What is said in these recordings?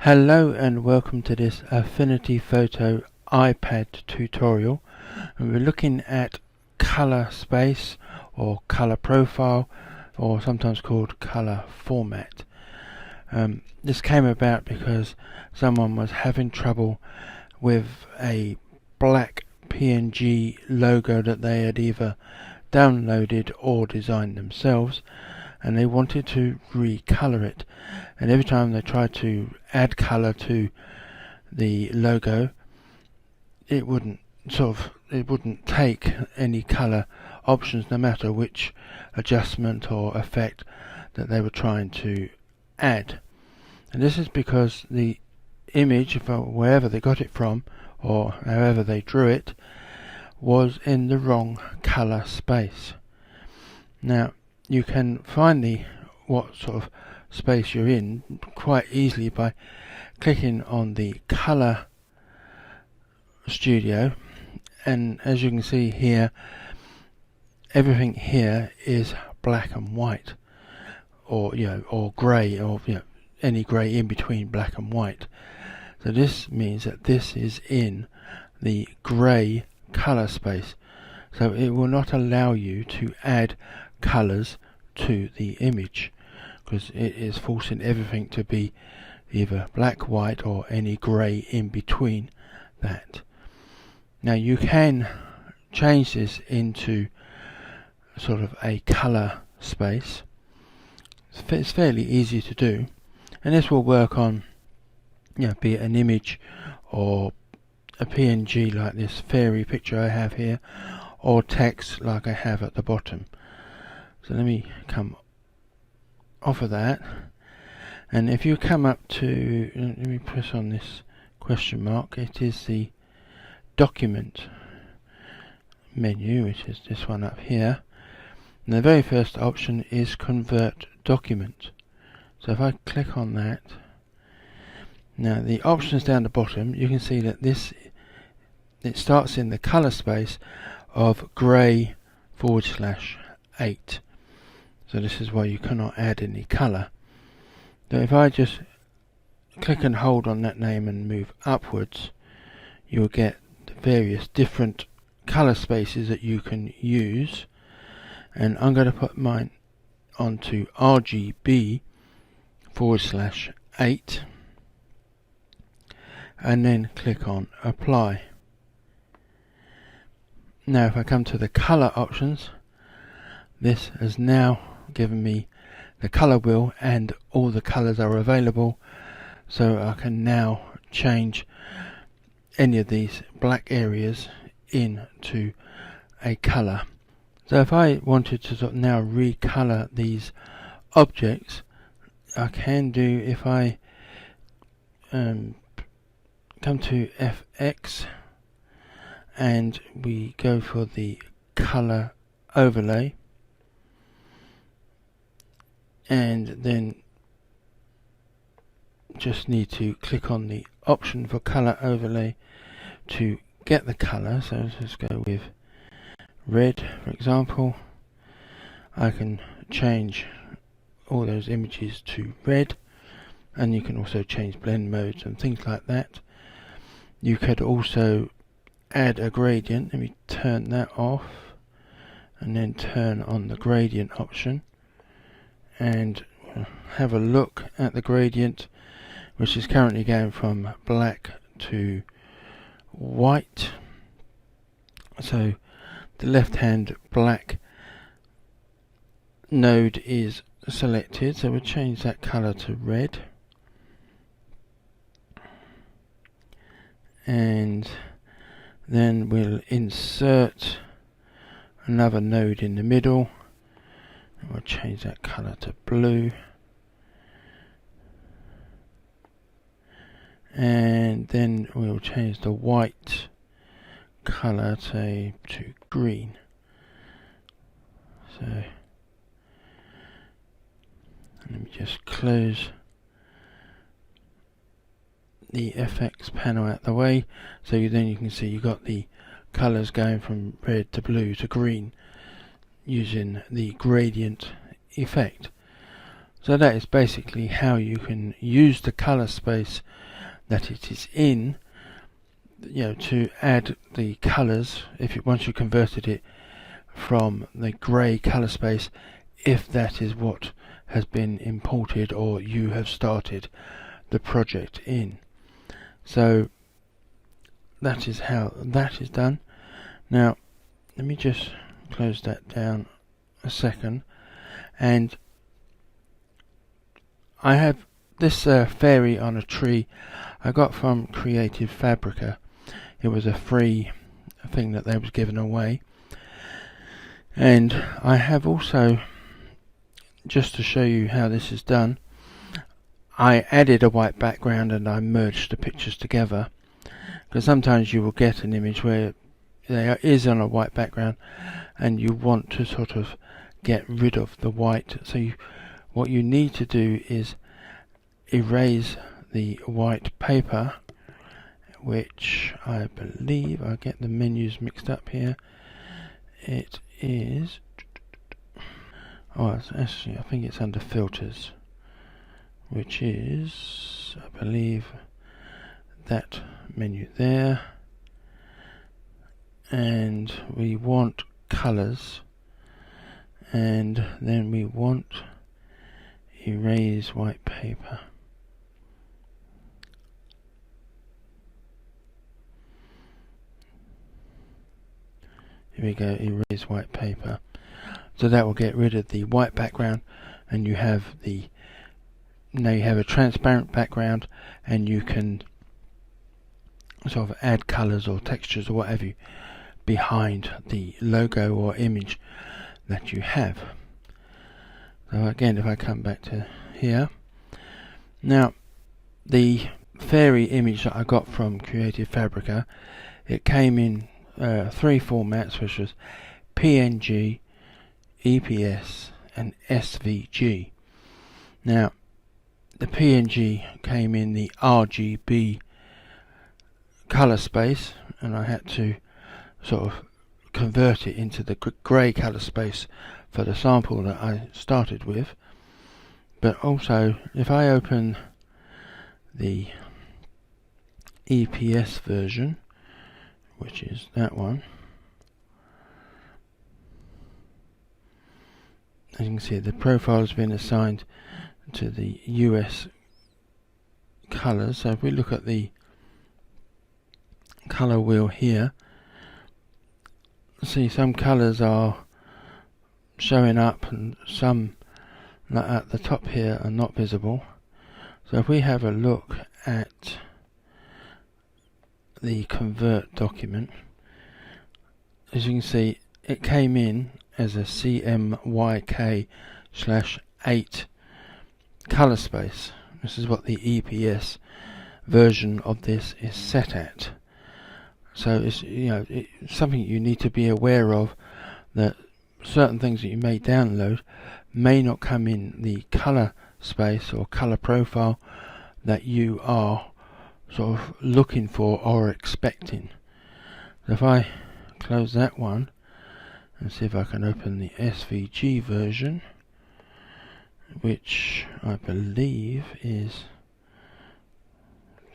Hello and welcome to this Affinity Photo iPad tutorial, and we're looking at color space or color profile, or sometimes called color format. This came about because someone was having trouble with a black PNG logo that they had either downloaded or designed themselves, and they wanted to recolor it, and every time they tried to add color to the logo, it wouldn't take any color options, no matter which adjustment or effect that they were trying to add. And this is because the image, wherever they got it from or however they drew it, was in the wrong color space. Now, you can find what sort of space you're in quite easily by clicking on the color studio, and as you can see here, everything here is black and white, or grey, or any grey in between black and white. So this means that this is in the grey color space, so it will not allow you to add colors to the image, because it is forcing everything to be either black, white, or any grey in between that. Now you can change this into sort of a color space. It's fairly easy to do, and this will work on be it an image or a PNG like this fairy picture I have here, or text like I have at the bottom. So let me come off of that, and if you come up to, let me press on this question mark, it is the document menu, which is this one up here, and the very first option is convert document. So if I click on that, now the options down the bottom, you can see that it starts in the color space of grey /8. So this is why you cannot add any color. So if I just click and hold on that name and move upwards, you'll get the various different color spaces that you can use, and I'm going to put mine onto RGB /8, and then click on apply. Now if I come to the color options, this has now given me the color wheel, and all the colors are available, so I can now change any of these black areas into a color. So if I wanted to now recolor these objects, I can do, if I come to FX and we go for the color overlay, and then just need to click on the option for color overlay to get the color. So let's just go with red, for example. I can change all those images to red, and you can also change blend modes and things like that. You could also add a gradient. Let me turn that off and then turn on the gradient option, and have a look at the gradient, which is currently going from black to white. So the left hand black node is selected, so we'll change that color to red, and then we'll insert another node in the middle, and we'll change that color to blue, and then we'll change the white color to green. So let me just close the FX panel out the way, so then you can see you got the colors going from red to blue to green using the gradient effect. So that is basically how you can use the color space that it is in, to add the colors once you converted it from the grey color space, if that is what has been imported or you have started the project in. So that is how that is done. Now let me just close that down a second, and I have this fairy on a tree I got from Creative Fabrica. It was a free thing that they was giving away. And I have also, just to show you how this is done, I added a white background and I merged the pictures together, because sometimes you will get an image where there is on a white background and you want to sort of get rid of the white. So what you need to do is erase the white paper, which I believe, I get the menus mixed up here, it is, it's actually, I think it's under filters, which is, I believe, that menu there, and we want colors, and then we want erase white paper. Here we go, erase white paper. So that will get rid of the white background, and you have now you have a transparent background, and you can sort of add colors or textures or whatever behind the logo or image that you have. So again, if I come back to here, now the fairy image that I got from Creative Fabrica, it came in 3 formats, which was PNG, EPS and SVG. Now the PNG came in the RGB color space, and I had to sort of convert it into the grey color space for the sample that I started with. But also, if I open the EPS version, which is that one, as you can see, the profile has been assigned to the US colors. So if we look at the color wheel here, see some colors are showing up and some at the top here are not visible. So if we have a look at the convert document, as you can see, it came in as a CMYK/8 color space. This is what the EPS version of this is set at. So it's it's something you need to be aware of, that certain things that you may download may not come in the color space or color profile that you are sort of looking for or expecting. So if I close that one and see if I can open the SVG version, which I believe is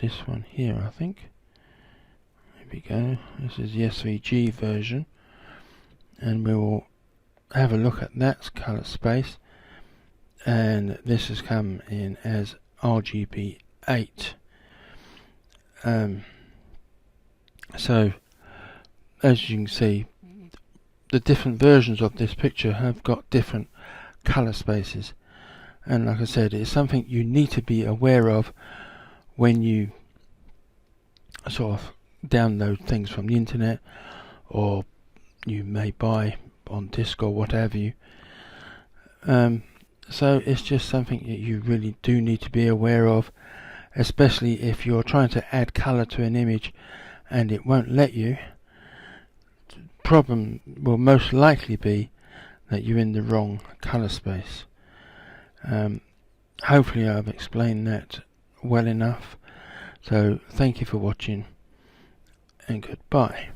this one here, I think. There we go, this is the SVG version, and we will have a look at that color space, and this has come in as RGB 8. So as you can see, the different versions of this picture have got different color spaces, and like I said, it's something you need to be aware of when you sort of download things from the internet, or you may buy on disc or whatever you. So it's just something that you really do need to be aware of, especially if you're trying to add color to an image and it won't let you. The problem will most likely be that you're in the wrong color space. Hopefully I've explained that well enough. So thank you for watching, and goodbye.